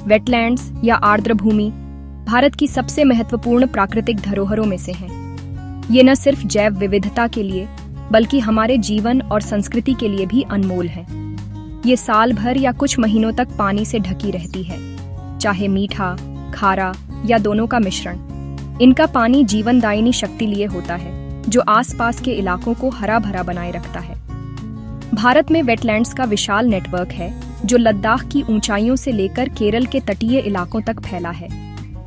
Wetlands या आर्द्र भूमि भारत की सबसे महत्वपूर्ण प्राकृतिक धरोहरों में से हैं। ये न सिर्फ जैव विविधता के लिए बल्कि हमारे जीवन और संस्कृति के लिए भी अनमोल हैं। ये साल भर या कुछ महीनों तक पानी से ढकी रहती है, चाहे मीठा, खारा या दोनों का मिश्रण। इनका पानी जीवनदायिनी शक्ति लिए होता है, जो आसपास के इलाकों को हरा भरा बनाए रखता है। भारत में वेटलैंड्स का विशाल नेटवर्क है, जो लद्दाख की ऊंचाइयों से लेकर केरल के तटीय इलाकों तक फैला है।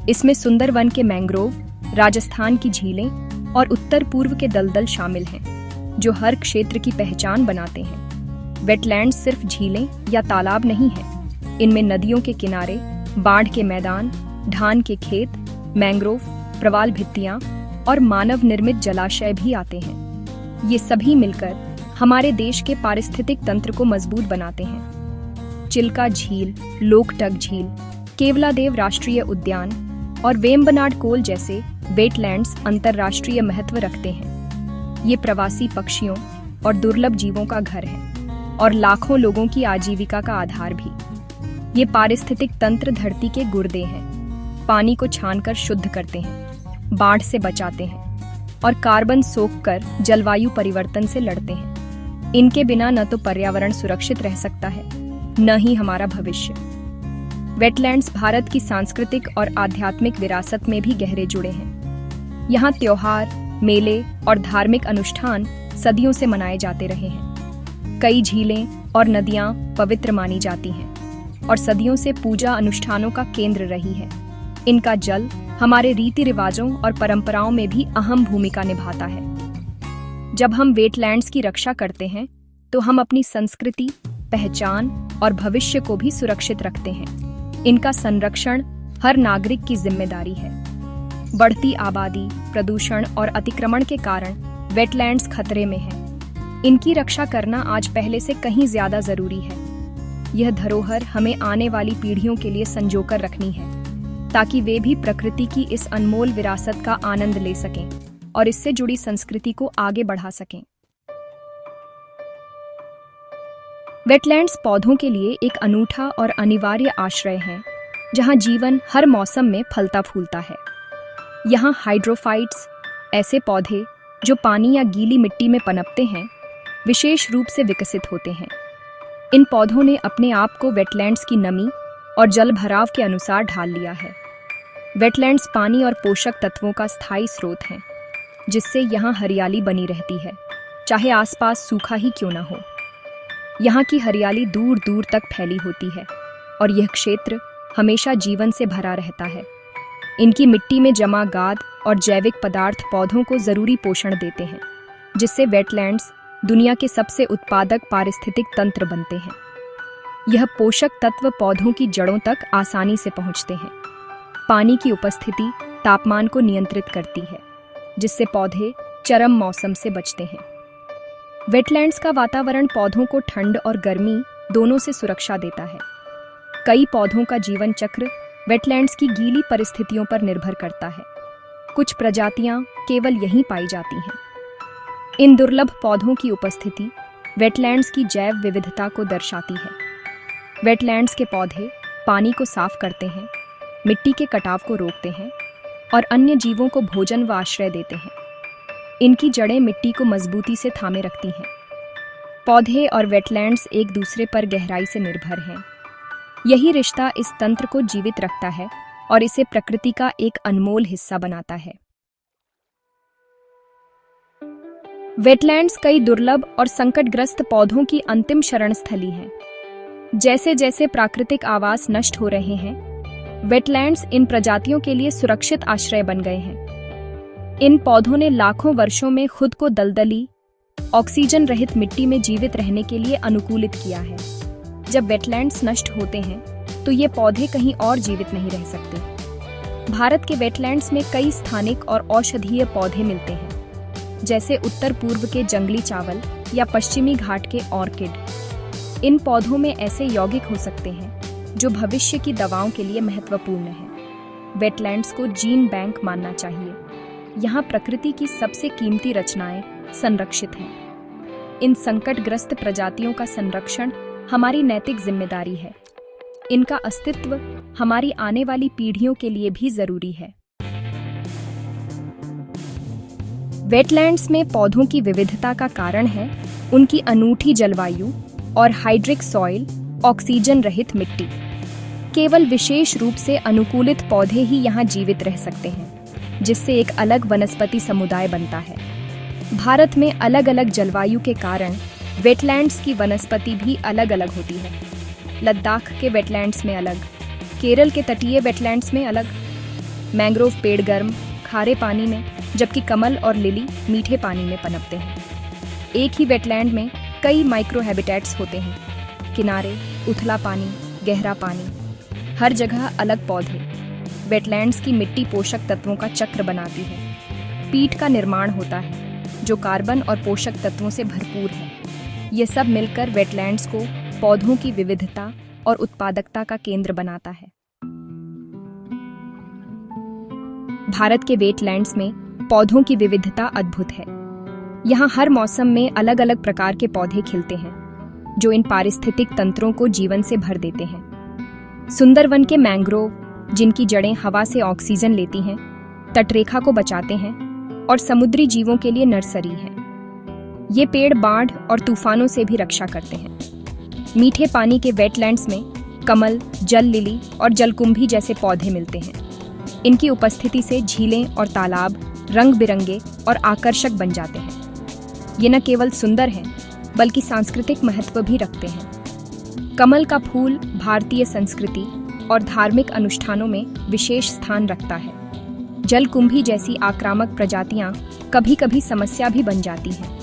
इसमें सुंदरवन के मैंग्रोव, राजस्थान की झीलें और उत्तर पूर्व के दलदल शामिल हैं, जो हर क्षेत्र की पहचान बनाते हैं। वेटलैंड्स सिर्फ झीलें या तालाब नहीं हैं, इनमें नदियों के किनारे, बाढ़ के मैदान, धान के खेत, मैंग्रोव, प्रवाल भित्तियां और मानव निर्मित जलाशय भी आते हैं। ये सभी मिलकर हमारे देश के पारिस्थितिक तंत्र को मजबूत बनाते हैं। चिल्का झील, लोकटक झील, केवलादेव राष्ट्रीय उद्यान और वेम्बनाड कोल जैसे वेटलैंड्स अंतर्राष्ट्रीय महत्व रखते हैं। ये प्रवासी पक्षियों और दुर्लभ जीवों का घर है और लाखों लोगों की आजीविका का आधार भी। ये पारिस्थितिक तंत्र धरती के गुर्दे हैं, पानी को छानकर शुद्ध करते हैं, बाढ़ से बचाते हैं और कार्बन सोखकर जलवायु परिवर्तन से लड़ते हैं। इनके बिना न तो पर्यावरण सुरक्षित रह सकता है, न ही हमारा भविष्य। वेटलैंड्स भारत की सांस्कृतिक और आध्यात्मिक विरासत में भी गहरे जुड़े हैं। यहाँ त्योहार, मेले और धार्मिक अनुष्ठान सदियों से मनाए जाते रहे हैं। कई झीलें और नदियाँ पवित्र मानी जाती हैं और सदियों से पूजा अनुष्ठानों का केंद्र रही है। इनका जल हमारे रीति रिवाजों और परंपराओं में भी अहम भूमिका निभाता है। जब हम वेटलैंड्स की रक्षा करते हैं, तो हम अपनी संस्कृति, पहचान और भविष्य को भी सुरक्षित रखते हैं। इनका संरक्षण हर नागरिक की जिम्मेदारी है। बढ़ती आबादी, प्रदूषण और अतिक्रमण के कारण वेटलैंड्स खतरे में हैं। इनकी रक्षा करना आज पहले से कहीं ज्यादा जरूरी है। यह धरोहर हमें आने वाली पीढ़ियों के लिए संजोकर रखनी है, ताकि वे भी प्रकृति की इस अनमोल विरासत का आनंद ले सकें और इससे जुड़ी संस्कृति को आगे बढ़ा सकें। वेटलैंड्स पौधों के लिए एक अनूठा और अनिवार्य आश्रय है, जहां जीवन हर मौसम में फलता फूलता है। यहाँ हाइड्रोफाइट्स, ऐसे पौधे जो पानी या गीली मिट्टी में पनपते हैं, विशेष रूप से विकसित होते हैं। इन पौधों ने अपने आप को वेटलैंड्स की नमी और जल भराव के अनुसार ढाल लिया है। वेटलैंड्स पानी और पोषक तत्वों का स्थायी स्रोत हैं, जिससे यहाँ हरियाली बनी रहती है, चाहे आसपास सूखा ही क्यों न हो। यहाँ की हरियाली दूर दूर तक फैली होती है और यह क्षेत्र हमेशा जीवन से भरा रहता है। इनकी मिट्टी में जमा गाद और जैविक पदार्थ पौधों को जरूरी पोषण देते हैं, जिससे वेटलैंड्स दुनिया के सबसे उत्पादक पारिस्थितिक तंत्र बनते हैं। यह पोषक तत्व पौधों की जड़ों तक आसानी से पहुंचते हैं। पानी की उपस्थिति तापमान को नियंत्रित करती है, जिससे पौधे चरम मौसम से बचते हैं। वेटलैंड्स का वातावरण पौधों को ठंड और गर्मी दोनों से सुरक्षा देता है। कई पौधों का जीवन चक्र वेटलैंड्स की गीली परिस्थितियों पर निर्भर करता है। कुछ प्रजातियां केवल यहीं पाई जाती हैं। इन दुर्लभ पौधों की उपस्थिति वेटलैंड्स की जैव विविधता को दर्शाती है। वेटलैंड्स के पौधे पानी को साफ करते हैं, मिट्टी के कटाव को रोकते हैं और अन्य जीवों को भोजन व आश्रय देते हैं। इनकी जड़ें मिट्टी को मजबूती से थामे रखती हैं। पौधे और वेटलैंड्स एक दूसरे पर गहराई से निर्भर हैं। यही रिश्ता इस तंत्र को जीवित रखता है और इसे प्रकृति का एक अनमोल हिस्सा बनाता है। वेटलैंड्स कई दुर्लभ और संकटग्रस्त पौधों की अंतिम शरण स्थली हैं। जैसे जैसे प्राकृतिक आवास नष्ट हो रहे हैं, वेटलैंड्स इन प्रजातियों के लिए सुरक्षित आश्रय बन गए हैं। इन पौधों ने लाखों वर्षों में खुद को दलदली, ऑक्सीजन रहित मिट्टी में जीवित रहने के लिए अनुकूलित किया है। जब वेटलैंड्स नष्ट होते हैं, तो ये पौधे कहीं और जीवित नहीं रह सकते। भारत के वेटलैंड्स में कई स्थानिक और औषधीय पौधे मिलते हैं, जैसे उत्तर पूर्व के जंगली चावल या पश्चिमी घाट के ऑर्किड। इन पौधों में ऐसे यौगिक हो सकते हैं जो भविष्य की दवाओं के लिए महत्वपूर्ण हैं। वेटलैंड्स को जीन बैंक मानना चाहिए। यहाँ प्रकृति की सबसे कीमती रचनाएं संरक्षित हैं। इन संकटग्रस्त प्रजातियों का संरक्षण हमारी नैतिक जिम्मेदारी है। इनका अस्तित्व हमारी आने वाली पीढ़ियों के लिए भी जरूरी है। वेटलैंड्स में पौधों की विविधता का कारण है उनकी अनूठी जलवायु और हाइड्रिक सॉइल, ऑक्सीजन रहित मिट्टी। केवल विशेष रूप से अनुकूलित पौधे ही यहाँ जीवित रह सकते हैं, जिससे एक अलग वनस्पति समुदाय बनता है। भारत में अलग अलग जलवायु के कारण वेटलैंड्स की वनस्पति भी अलग अलग होती है। लद्दाख के वेटलैंड्स में अलग, केरल के तटीय वेटलैंड्स में अलग। मैंग्रोव पेड़ गर्म, खारे पानी में, जबकि कमल और लिली मीठे पानी में पनपते हैं। एक ही वेटलैंड में कई माइक्रो हैबिटेट्स होते हैं, किनारे, उथला पानी, गहरा पानी, हर जगह अलग पौधे। वेटलैंड्स की मिट्टी पोषक तत्वों का चक्र बनाती है। पीट का निर्माण होता है जो कार्बन और पोषक तत्वों से भरपूर है। ये सब मिलकर वेटलैंड्स को पौधों की विविधता और उत्पादकता का केंद्र बनाता है। भारत के वेटलैंड्स में पौधों की विविधता अद्भुत है। यहाँ हर मौसम में अलग अलग प्रकार के पौधे खिलते हैं, जो इन पारिस्थितिक तंत्रों को जीवन से भर देते हैं। सुंदरवन के मैंग्रोव, जिनकी जड़ें हवा से ऑक्सीजन लेती हैं, तटरेखा को बचाते हैं और समुद्री जीवों के लिए नर्सरी हैं। ये पेड़ बाढ़ और तूफानों से भी रक्षा करते हैं। मीठे पानी के वेटलैंड्स में कमल, जल लिली और जलकुंभी जैसे पौधे मिलते हैं। इनकी उपस्थिति से झीलें और तालाब रंग बिरंगे और आकर्षक बन जाते हैं। ये न केवल सुंदर हैं, बल्कि सांस्कृतिक महत्व भी रखते हैं। कमल का फूल भारतीय संस्कृति और धार्मिक अनुष्ठानों में विशेष स्थान रखता है। जलकुंभी जैसी आक्रामक प्रजातियां कभी कभी समस्या भी बन जाती हैं।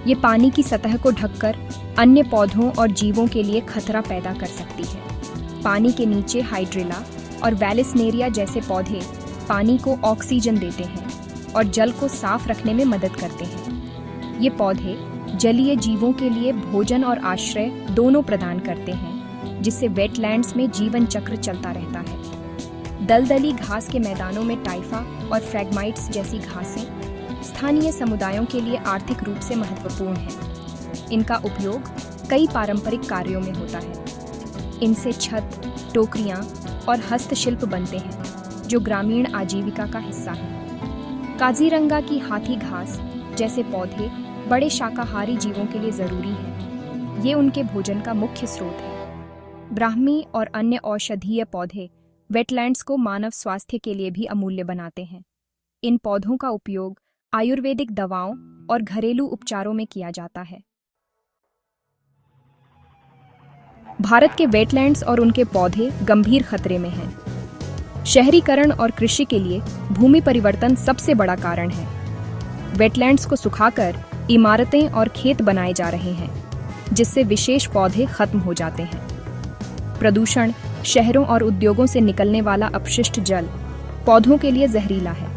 ये पानी की सतह को ढककर अन्य पौधों और जीवों के लिए खतरा पैदा कर सकती है। पानी के नीचे हाइड्रिला और वैलिसनेरिया जैसे पौधे पानी को ऑक्सीजन देते हैं और जल को साफ रखने में मदद करते हैं। ये पौधे जलीय जीवों के लिए भोजन और आश्रय दोनों प्रदान करते हैं, जिससे वेटलैंड्स में जीवन चक्र चलता रहता है। दलदली घास के मैदानों में टाइफा और फ्रैगमाइट्स जैसी घासें स्थानीय समुदायों के लिए आर्थिक रूप से महत्वपूर्ण हैं। इनका उपयोग कई पारंपरिक कार्यों में होता है। इनसे छत, टोकरियां और हस्तशिल्प बनते हैं, जो ग्रामीण आजीविका का हिस्सा है। काजीरंगा की हाथी घास जैसे पौधे बड़े शाकाहारी जीवों के लिए जरूरी है। ये उनके भोजन का मुख्य स्रोत है। ब्राह्मी और अन्य औषधीय पौधे वेटलैंड्स को मानव स्वास्थ्य के लिए भी अमूल्य बनाते हैं। इन पौधों का उपयोग आयुर्वेदिक दवाओं और घरेलू उपचारों में किया जाता है। भारत के वेटलैंड्स और उनके पौधे गंभीर खतरे में हैं। शहरीकरण और कृषि के लिए भूमि परिवर्तन सबसे बड़ा कारण है। वेटलैंड्स को सुखाकर इमारतें और खेत बनाए जा रहे हैं, जिससे विशेष पौधे खत्म हो जाते हैं। प्रदूषण, शहरों और उद्योगों से निकलने वाला अपशिष्ट जल पौधों के लिए जहरीला है।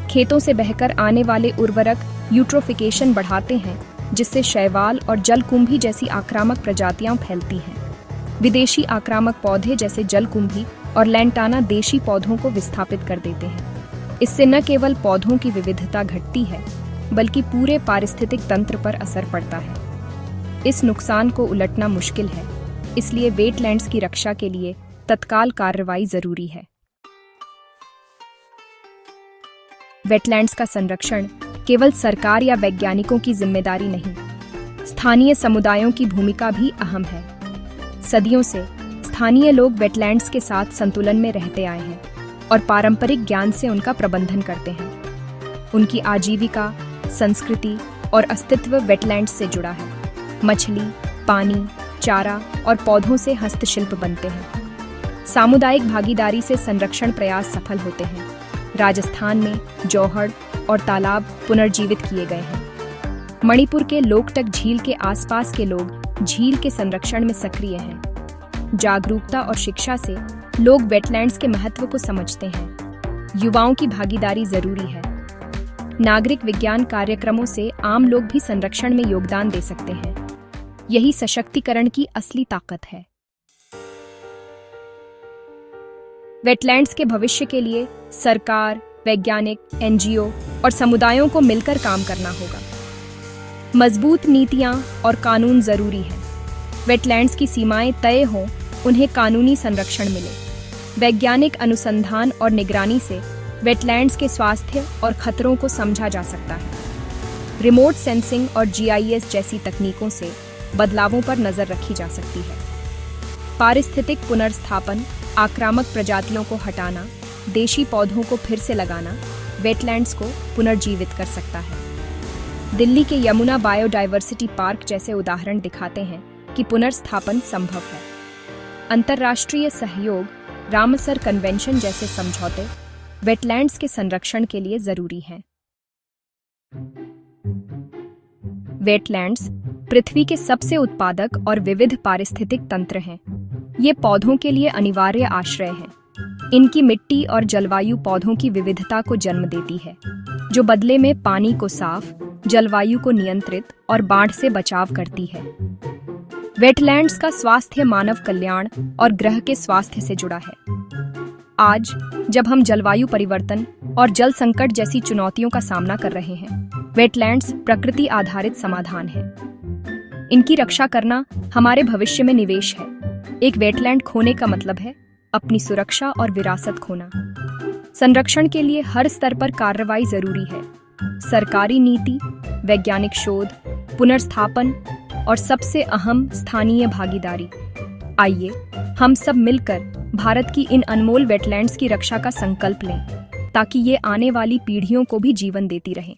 खेतों से बहकर आने वाले उर्वरक यूट्रोफिकेशन बढ़ाते हैं, जिससे शैवाल और जलकुंभी जैसी आक्रामक प्रजातियां फैलती हैं। विदेशी आक्रामक पौधे जैसे जलकुंभी और लैंटाना देशी पौधों को विस्थापित कर देते हैं। इससे न केवल पौधों की विविधता घटती है, बल्कि पूरे पारिस्थितिक तंत्र पर असर पड़ता है। इस नुकसान को उलटना मुश्किल है, इसलिए वेटलैंड्स की रक्षा के लिए तत्काल कार्रवाई जरूरी है। वेटलैंड्स का संरक्षण केवल सरकार या वैज्ञानिकों की जिम्मेदारी नहीं, स्थानीय समुदायों की भूमिका भी अहम है। सदियों से स्थानीय लोग वेटलैंड्स के साथ संतुलन में रहते आए हैं और पारंपरिक ज्ञान से उनका प्रबंधन करते हैं। उनकी आजीविका, संस्कृति और अस्तित्व वेटलैंड्स से जुड़ा है। मछली, पानी, चारा और पौधों से हस्तशिल्प बनते हैं। सामुदायिक भागीदारी से संरक्षण प्रयास सफल होते हैं। राजस्थान में जौहड़ और तालाब पुनर्जीवित किए गए हैं। मणिपुर के लोकटक झील के आसपास के लोग झील के संरक्षण में सक्रिय हैं। जागरूकता और शिक्षा से लोग वेटलैंड्स के महत्व को समझते हैं। युवाओं की भागीदारी जरूरी है। नागरिक विज्ञान कार्यक्रमों से आम लोग भी संरक्षण में योगदान दे सकते हैं। यही सशक्तिकरण की असली ताकत है। वेटलैंड्स के भविष्य के लिए सरकार, वैज्ञानिक, एनजीओ और समुदायों को मिलकर काम करना होगा। मजबूत नीतियां और कानून जरूरी हैं। वेटलैंड्स की सीमाएं तय हों उन्हें कानूनी संरक्षण मिले। वैज्ञानिक अनुसंधान और निगरानी से वेटलैंड्स के स्वास्थ्य और खतरों को समझा जा सकता है। रिमोट सेंसिंग और जीआईएस जैसी तकनीकों से बदलावों पर नजर रखी जा सकती है। पारिस्थितिक पुनर्स्थापन, आक्रामक प्रजातियों को हटाना, देशी पौधों को फिर से लगाना वेटलैंड्स को पुनर्जीवित कर सकता है। दिल्ली के यमुना बायोडायवर्सिटी पार्क जैसे उदाहरण दिखाते हैं कि पुनर्स्थापन संभव है। अंतर्राष्ट्रीय सहयोग, रामसर कन्वेंशन जैसे समझौते वेटलैंड्स के संरक्षण के लिए जरूरी हैं। वेटलैंड्स पृथ्वी के सबसे उत्पादक और विविध पारिस्थितिक तंत्र हैं। ये पौधों के लिए अनिवार्य आश्रय हैं। इनकी मिट्टी और जलवायु पौधों की विविधता को जन्म देती है, जो बदले में पानी को साफ, जलवायु को नियंत्रित और बाढ़ से बचाव करती है। वेटलैंड्स का स्वास्थ्य मानव कल्याण और ग्रह के स्वास्थ्य से जुड़ा है। आज जब हम जलवायु परिवर्तन और जल संकट जैसी चुनौतियों का सामना कर रहे हैं, वेटलैंड्स प्रकृति आधारित समाधान है। इनकी रक्षा करना हमारे भविष्य में निवेश है। एक वेटलैंड खोने का मतलब है अपनी सुरक्षा और विरासत खोना। संरक्षण के लिए हर स्तर पर कार्रवाई जरूरी है। सरकारी नीति, वैज्ञानिक शोध, पुनर्स्थापन और सबसे अहम स्थानीय भागीदारी। आइए हम सब मिलकर भारत की इन अनमोल वेटलैंड्स की रक्षा का संकल्प लें, ताकि ये आने वाली पीढ़ियों को भी जीवन देती रहें।